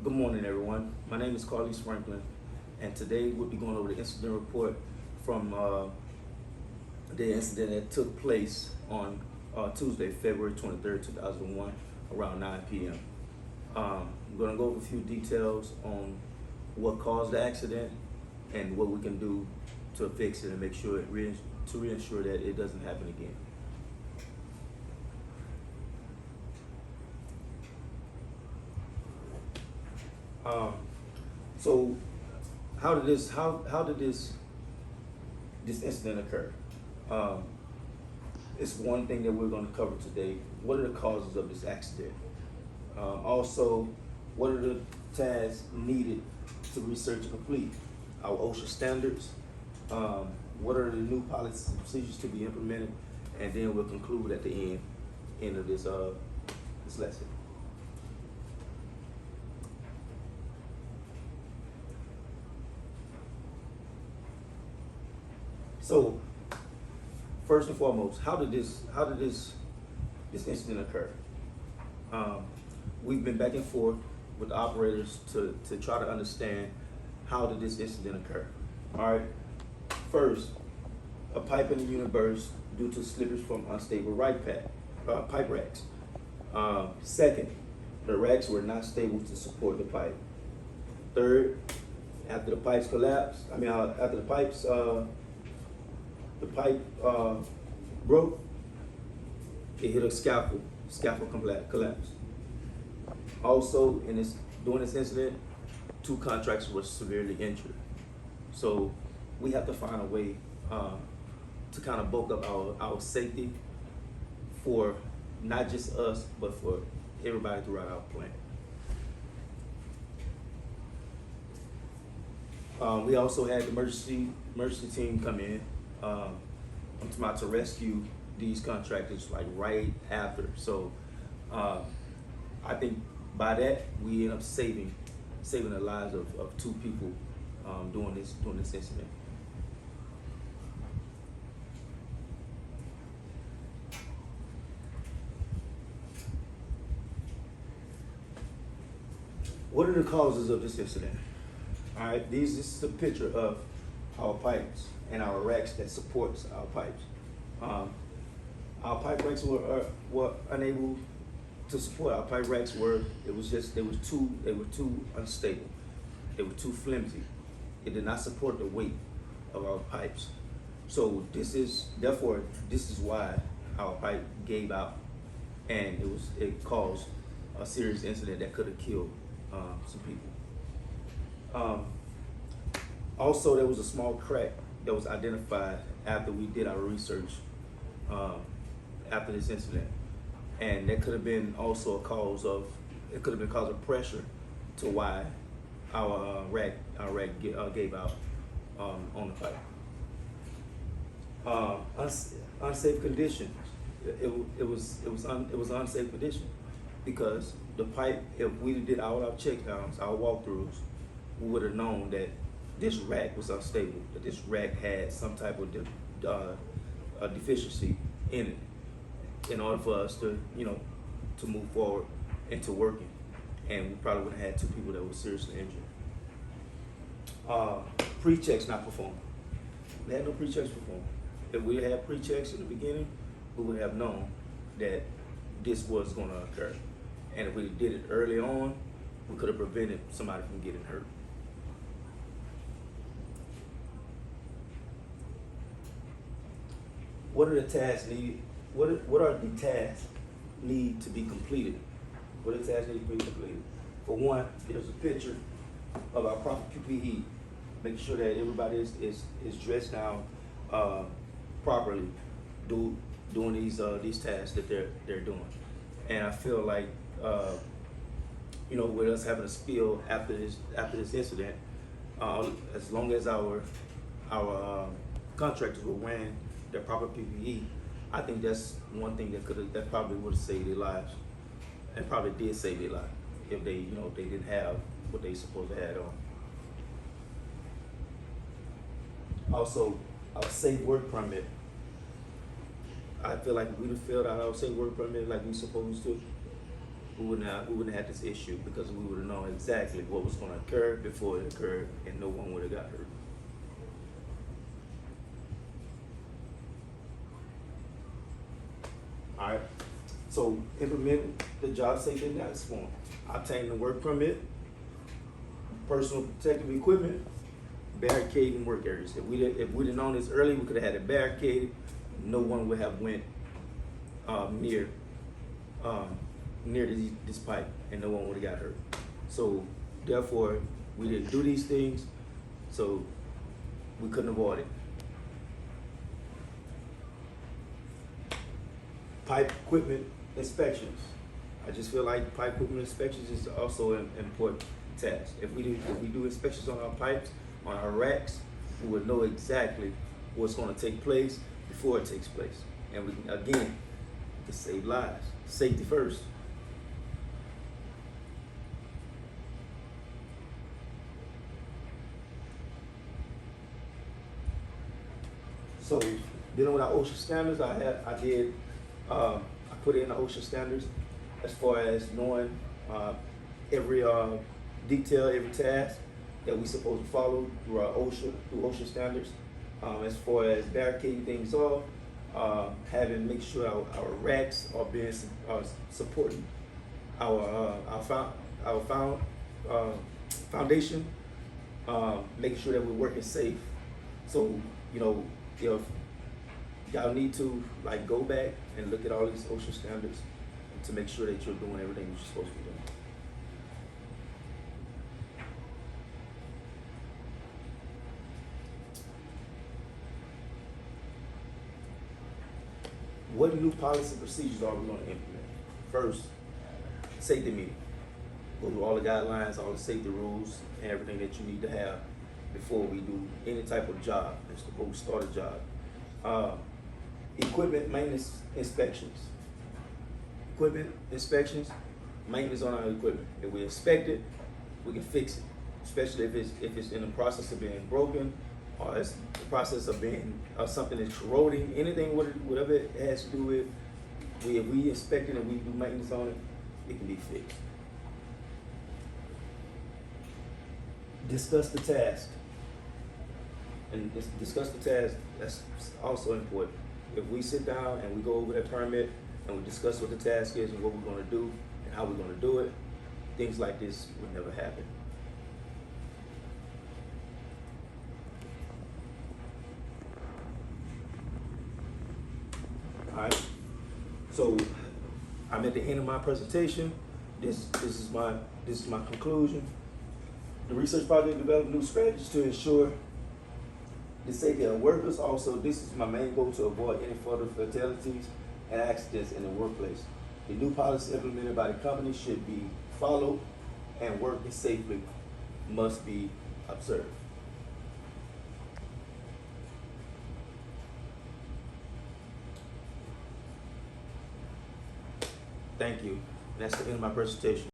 Good morning, everyone. My name is Carlos Franklin, and today we'll be going over the incident report from the incident that took place on Tuesday, February 23rd, 2001, around 9 p.m. I'm going to go over a few details on what caused the accident and what we can do to fix it and make sure to reassure that it doesn't happen again. So how did this incident occur? It's one thing that we're going to cover today. What are the causes of this accident? Also, what are the tasks needed to research and complete? Our OSHA standards. What are the new policies and procedures to be implemented? And then we'll conclude at the end of this lesson. So, first and foremost, how did this incident occur? We've been back and forth with the operators to try to understand how did this incident occur. All right. First, a pipe in the unit burst due to slippage from unstable pipe racks. Second, the racks were not stable to support the pipe. Third, after the pipes collapsed, after the pipe broke, it hit a scaffold collapsed. Also, during this incident, 2 contractors were severely injured. So we have to find a way to kind of bulk up our safety for not just us, but for everybody throughout our plant. We also had the emergency team come in to rescue these contractors like right after. So I think by that we end up saving the lives of 2 people during this incident. What are the causes of this incident? All right, this is a picture of our pipes and our racks that supports our pipes. Our pipe racks were unable to support. Our pipe racks were too unstable. They were too flimsy. It did not support the weight of our pipes. So this is why our pipe gave out, and it caused a serious incident that could have killed some people. Also, there was a small crack that was identified after we did our research after this incident, and that could have been also cause of pressure to why our rack gave out on the pipe. Unsafe conditions. It was an unsafe condition because the pipe, if we did all our checkdowns, our walkthroughs, we would have known that this rack was unstable, that this rack had some type of deficiency in it in order for us to move forward into working. And we probably would have had 2 people that were seriously injured. Pre-checks not performed. We had no pre-checks performed. If we had pre-checks in the beginning, we would have known that this was going to occur. And if we did it early on, we could have prevented somebody from getting hurt. What are the tasks needed? What are the tasks need to be completed? What are the tasks need to be completed? For one, there's a picture of our proper PPE, making sure that everybody is dressed down properly, doing these tasks that they're doing. And I feel like with us having a spill after this incident, as long as our contractors were wearing their proper PPE, I think that's one thing that probably would have saved their lives, and probably did save their lives if they they didn't have what they supposed to have on. Also, our safe work permit. I feel like if we'd have filled out our safe work permit like we supposed to, we wouldn't have had this issue, because we would have known exactly what was gonna occur before it occurred, and no one would have got hurt. Alright, so implement the job safety analysis form. Obtain the work permit, personal protective equipment, barricading work areas. If we'd have known this early, we could have had it barricaded. No one would have went near this pipe, and no one would have got hurt. So therefore, we didn't do these things, so we couldn't avoid it. Pipe equipment inspections. I just feel like pipe equipment inspections is also an important task. If we do inspections on our pipes, on our racks, we would know exactly what's going to take place before it takes place. And we can, again, to save lives. Safety first. So dealing with our OSHA standards, I put in the OSHA standards as far as knowing every detail, every task that we supposed to follow through OSHA standards. As far as barricading things off, make sure our racks are being supporting our foundation, making sure that we're working safe. So, you know, if y'all need to go back and look at all these OSHA standards to make sure that you're doing everything that you're supposed to be doing. What new policy procedures are we going to implement? First, safety meeting. Go through all the guidelines, all the safety rules, and everything that you need to have before we do any type of job, before we start a job. Equipment maintenance inspections. Equipment inspections, maintenance on our equipment. If we inspect it, we can fix it, especially if it's in the process of being broken, or it's the process of being something that's corroding, anything, whatever it has to do with. If we inspect it and we do maintenance on it, it can be fixed. Discuss the task. And discuss the task, that's also important. If we sit down and we go over that permit and we discuss what the task is and what we're going to do and how we're going to do it, things like this would never happen. All right. So I'm at the end of my presentation. This is my conclusion. The research project developed new strategies to ensure the safety of workers. Also, this is my main goal, to avoid any further fatalities and accidents in the workplace. The new policy implemented by the company should be followed, and working safely must be observed. Thank you. That's the end of my presentation.